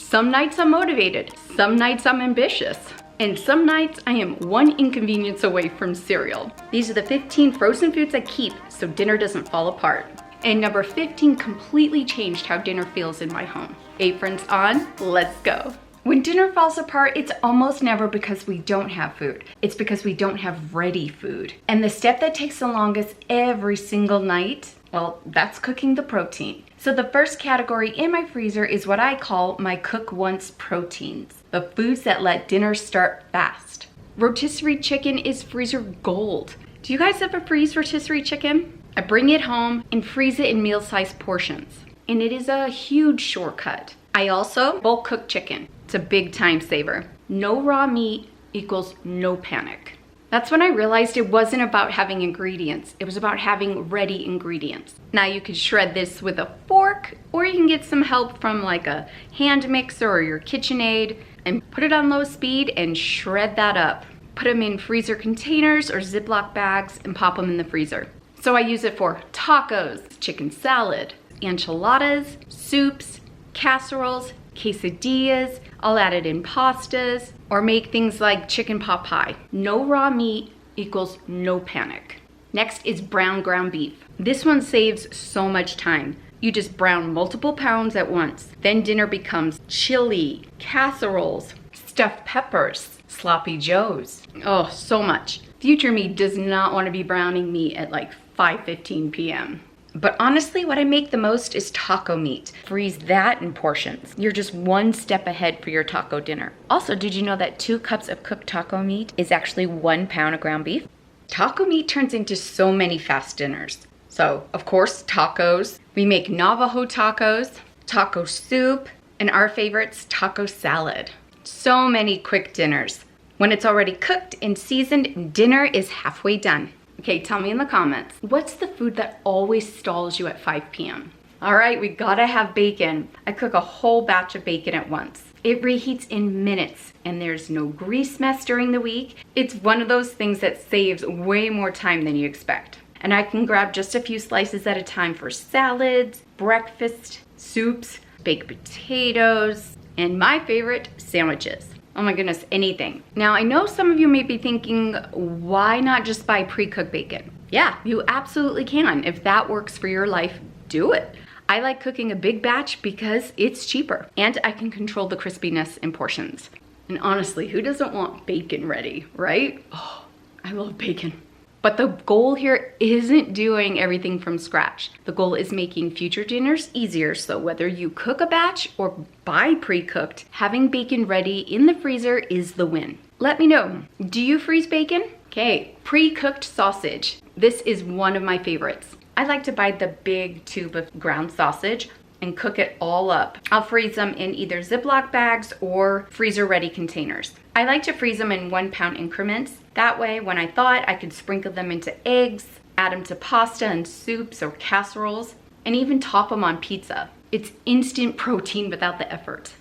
Some nights I'm motivated, some nights I'm ambitious, and some nights I am one inconvenience away from cereal. These are the 15 frozen foods I keep so dinner doesn't fall apart. And number 15 completely changed how dinner feels in my home. Aprons on, let's go. When dinner falls apart, it's almost never because we don't have food. It's because we don't have ready food. And the step that takes the longest every single night, well, that's cooking the protein. So the first category in my freezer is what I call my cook once proteins, the foods that let dinner start fast. Rotisserie chicken is freezer gold. Do you guys ever freeze rotisserie chicken? I bring it home and freeze it in meal-sized portions. And it is a huge shortcut. I also bulk cook chicken. It's a big time saver. No raw meat equals no panic. That's when I realized it wasn't about having ingredients. It was about having ready ingredients. Now you can shred this with a fork, or you can get some help from like a hand mixer or your KitchenAid and put it on low speed and shred that up. Put them in freezer containers or Ziploc bags and pop them in the freezer. So I use it for tacos, chicken salad, enchiladas, soups, casseroles, quesadillas. I'll add it in pastas or make things like chicken pot pie. No raw meat equals no panic. Next is brown ground beef. This one saves so much time. You just brown multiple pounds at once. Then dinner becomes chili, casseroles, stuffed peppers, sloppy joes. Oh, so much. Future me does not want to be browning meat at like 5:15 p.m. But honestly, what I make the most is taco meat. Freeze that in portions. You're just one step ahead for your taco dinner. Also, did you know that 2 cups of cooked taco meat is actually 1 pound of ground beef? Taco meat turns into so many fast dinners. So, of course, tacos. We make Navajo tacos, taco soup, and our favorites, taco salad. So many quick dinners. When it's already cooked and seasoned, dinner is halfway done. Okay, tell me in the comments, what's the food that always stalls you at 5 p.m.? All right, we gotta have bacon. I cook a whole batch of bacon at once. It reheats in minutes and there's no grease mess during the week. It's one of those things that saves way more time than you expect. And I can grab just a few slices at a time for salads, breakfast, soups, baked potatoes, and my favorite, sandwiches. Oh my goodness, anything. Now I know some of you may be thinking, why not just buy pre-cooked bacon? Yeah, you absolutely can. If that works for your life, do it. I like cooking a big batch because it's cheaper and I can control the crispiness in portions. And honestly, who doesn't want bacon ready, right? Oh, I love bacon. But the goal here isn't doing everything from scratch. The goal is making future dinners easier, so whether you cook a batch or buy pre-cooked, having bacon ready in the freezer is the win. Let me know, do you freeze bacon? Okay, pre-cooked sausage. This is one of my favorites. I like to buy the big tube of ground sausage and cook it all up. I'll freeze them in either Ziploc bags or freezer-ready containers. I like to freeze them in 1 pound increments. That way, when I thaw it, I could sprinkle them into eggs, add them to pasta and soups or casseroles, and even top them on pizza. It's instant protein without the effort.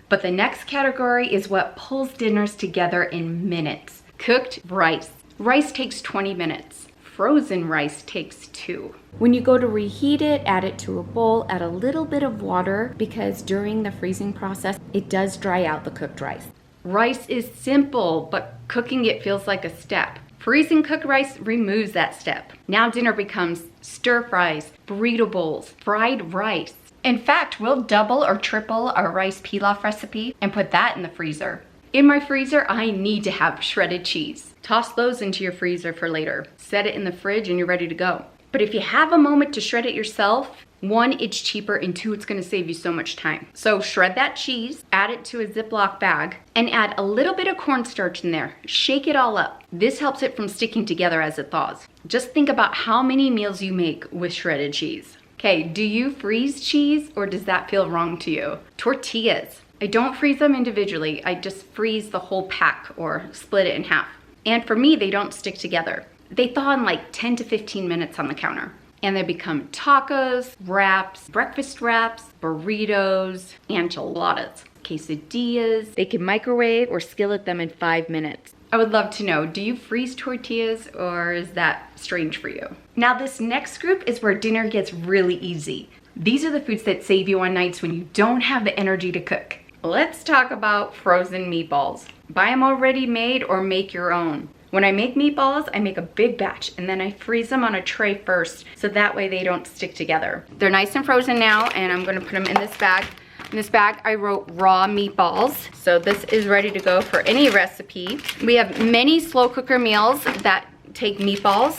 But the next category is what pulls dinners together in minutes. Cooked rice. Rice takes 20 minutes. Frozen rice takes 2. When you go to reheat it, add it to a bowl, add a little bit of water because during the freezing process, it does dry out the cooked rice. Rice is simple, but cooking it feels like a step. Freezing cooked rice removes that step. Now dinner becomes stir fries, burrito bowls, fried rice. In fact, we'll double or triple our rice pilaf recipe and put that in the freezer. In my freezer, I need to have shredded cheese. Toss those into your freezer for later. Set it in the fridge and you're ready to go. But if you have a moment to shred it yourself, 1, it's cheaper, and 2, it's gonna save you so much time. So shred that cheese, add it to a Ziploc bag, and add a little bit of cornstarch in there. Shake it all up. This helps it from sticking together as it thaws. Just think about how many meals you make with shredded cheese. Okay, do you freeze cheese or does that feel wrong to you? Tortillas. I don't freeze them individually. I just freeze the whole pack or split it in half. And for me, they don't stick together. They thaw in like 10 to 15 minutes on the counter. And they become tacos, wraps, breakfast wraps, burritos, enchiladas, quesadillas. They can microwave or skillet them in 5 minutes. I would love to know, do you freeze tortillas or is that strange for you? Now this next group is where dinner gets really easy. These are the foods that save you on nights when you don't have the energy to cook. Let's talk about frozen meatballs. Buy them already made or make your own. When I make meatballs, I make a big batch and then I freeze them on a tray first so that way they don't stick together. They're nice and frozen now and I'm gonna put them in this bag. In this bag, I wrote raw meatballs. So this is ready to go for any recipe. We have many slow cooker meals that take meatballs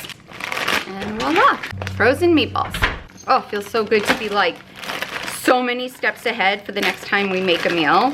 and voila, frozen meatballs. Oh, feels so good to be like so many steps ahead for the next time we make a meal.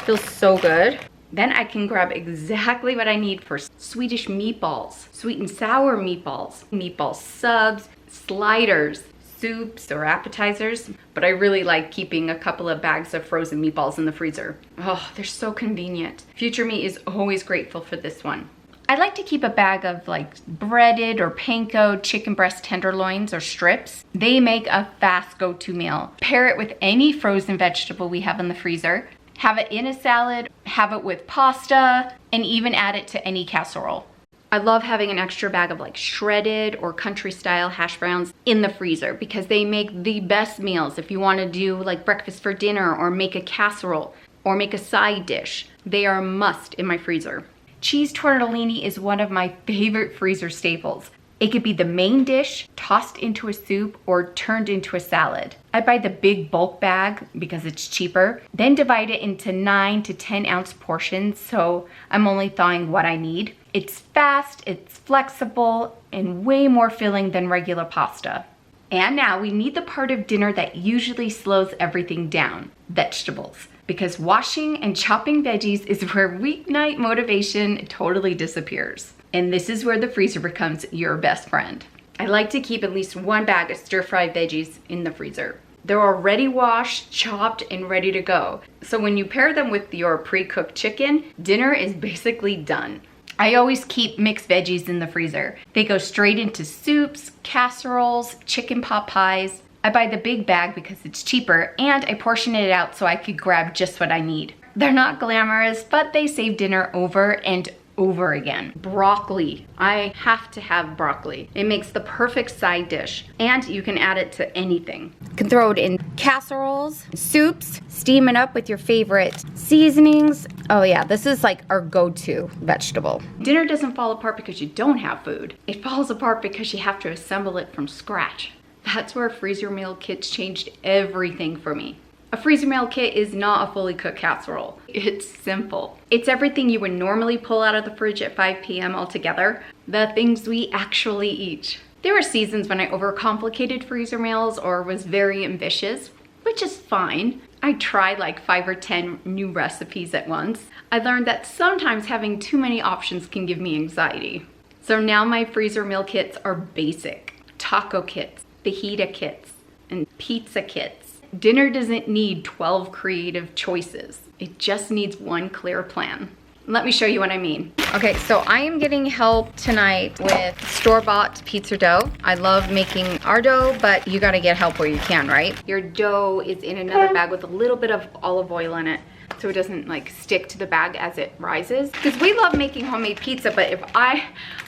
Feels so good. Then I can grab exactly what I need for Swedish meatballs, sweet and sour meatballs, meatball subs, sliders, soups or appetizers. But I really like keeping a couple of bags of frozen meatballs in the freezer. Oh, they're so convenient. Future me is always grateful for this one. I like to keep a bag of like breaded or panko chicken breast tenderloins or strips. They make a fast go-to meal. Pair it with any frozen vegetable we have in the freezer. Have it in a salad, have it with pasta, and even add it to any casserole. I love having an extra bag of like shredded or country style hash browns in the freezer because they make the best meals if you want to do like breakfast for dinner or make a casserole or make a side dish. They are a must in my freezer. Cheese tortellini is one of my favorite freezer staples. It could be the main dish, tossed into a soup, or turned into a salad. I buy the big bulk bag because it's cheaper, then divide it into 9 to 10 ounce portions so I'm only thawing what I need. It's fast, it's flexible, and way more filling than regular pasta. And now we need the part of dinner that usually slows everything down, vegetables. Because washing and chopping veggies is where weeknight motivation totally disappears. And this is where the freezer becomes your best friend. I like to keep at least one bag of stir-fried veggies in the freezer. They're already washed, chopped, and ready to go. So when you pair them with your pre-cooked chicken, dinner is basically done. I always keep mixed veggies in the freezer. They go straight into soups, casseroles, chicken pot pies. I buy the big bag because it's cheaper and I portion it out so I could grab just what I need. They're not glamorous, but they save dinner over and over again. Broccoli. I have to have broccoli. It makes the perfect side dish and you can add it to anything. You can throw it in casseroles, soups, steam it up with your favorite seasonings. Oh yeah, this is like our go-to vegetable. Dinner doesn't fall apart because you don't have food. It falls apart because you have to assemble it from scratch. That's where freezer meal kits changed everything for me. A freezer meal kit is not a fully cooked casserole. It's simple. It's everything you would normally pull out of the fridge at 5 p.m. altogether, the things we actually eat. There were seasons when I overcomplicated freezer meals or was very ambitious, which is fine. I tried like 5 or 10 new recipes at once. I learned that sometimes having too many options can give me anxiety. So now my freezer meal kits are basic. Taco kits, fajita kits, and pizza kits. Dinner doesn't need 12 creative choices. It just needs one clear plan. Let me show you what I mean. Okay, so I am getting help tonight with store-bought pizza dough. I love making our dough, but you gotta get help where you can, right? Your dough is in another bag with a little bit of olive oil in it so it doesn't like stick to the bag as it rises. Because we love making homemade pizza, but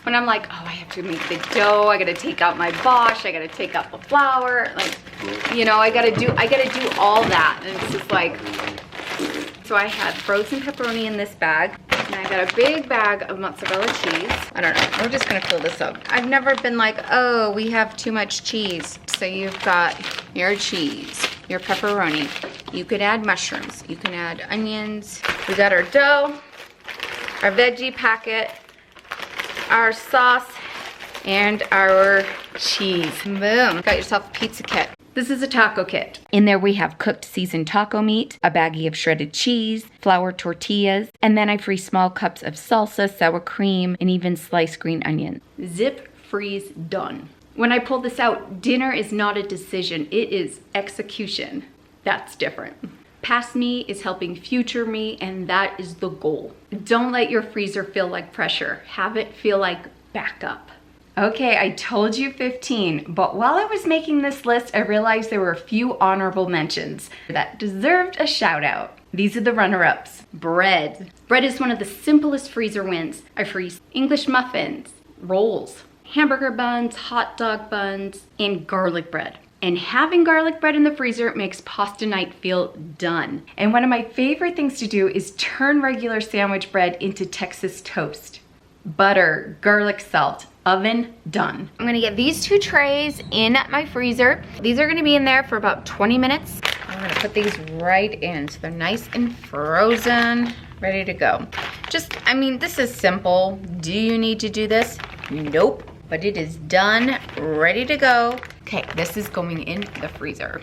when I'm like, oh, I have to make the dough, I gotta take out my bosh, I gotta take out the flour, like, you know, I gotta do all that. And it's just like, so I had frozen pepperoni in this bag, and I got a big bag of mozzarella cheese. I don't know, we're just gonna fill this up. I've never been like, oh, we have too much cheese. So you've got your cheese, your pepperoni. You could add mushrooms, you can add onions. We got our dough, our veggie packet, our sauce, and our cheese. Boom, got yourself a pizza kit. This is a taco kit. In there we have cooked seasoned taco meat, a baggie of shredded cheese, flour tortillas, and then I freeze small cups of salsa, sour cream, and even sliced green onions. Zip, freeze, done. When I pull this out, dinner is not a decision, it is execution. That's different. Past me is helping future me, and that is the goal. Don't let your freezer feel like pressure. Have it feel like backup. Okay, I told you 15, but while I was making this list, I realized there were a few honorable mentions that deserved a shout out. These are the runner-ups. Bread. Bread is one of the simplest freezer wins. I freeze English muffins, rolls, hamburger buns, hot dog buns, and garlic bread. And having garlic bread in the freezer makes pasta night feel done. And one of my favorite things to do is turn regular sandwich bread into Texas toast. Butter, garlic salt, oven, done. I'm gonna get these 2 trays in my freezer. These are gonna be in there for about 20 minutes. I'm gonna put these right in so they're nice and frozen, ready to go. I mean, this is simple. Do you need to do this? Nope, but it is done, ready to go. Okay, this is going in the freezer.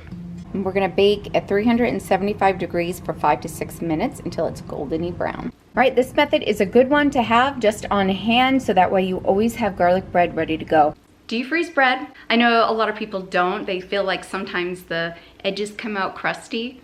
And we're gonna bake at 375 degrees for 5 to 6 minutes until it's goldeny brown. All right, this method is a good one to have just on hand so that way you always have garlic bread ready to go. Do you freeze bread? I know a lot of people don't. They feel like sometimes the edges come out crusty.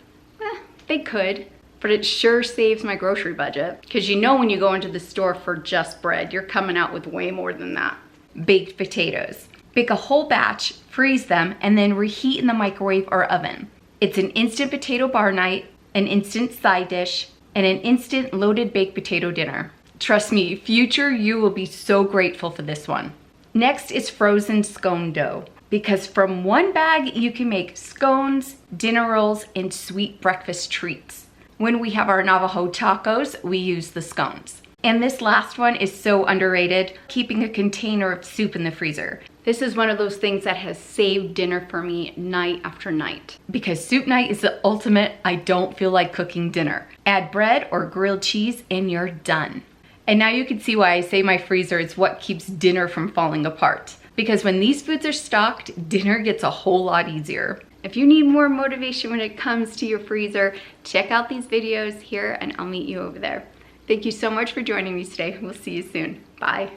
They could, but it sure saves my grocery budget. Because you know when you go into the store for just bread, you're coming out with way more than that. Baked potatoes. Bake a whole batch, freeze them, and then reheat in the microwave or oven. It's an instant potato bar night, an instant side dish, and an instant loaded baked potato dinner. Trust me, future you will be so grateful for this one. Next is frozen scone dough, because from one bag you can make scones, dinner rolls, and sweet breakfast treats. When we have our Navajo tacos, we use the scones. And this last one is so underrated, keeping a container of soup in the freezer. This is one of those things that has saved dinner for me night after night. Because soup night is the ultimate, I don't feel like cooking dinner. Add bread or grilled cheese and you're done. And now you can see why I say my freezer is what keeps dinner from falling apart. Because when these foods are stocked, dinner gets a whole lot easier. If you need more motivation when it comes to your freezer, check out these videos here and I'll meet you over there. Thank you so much for joining me today. We'll see you soon. Bye.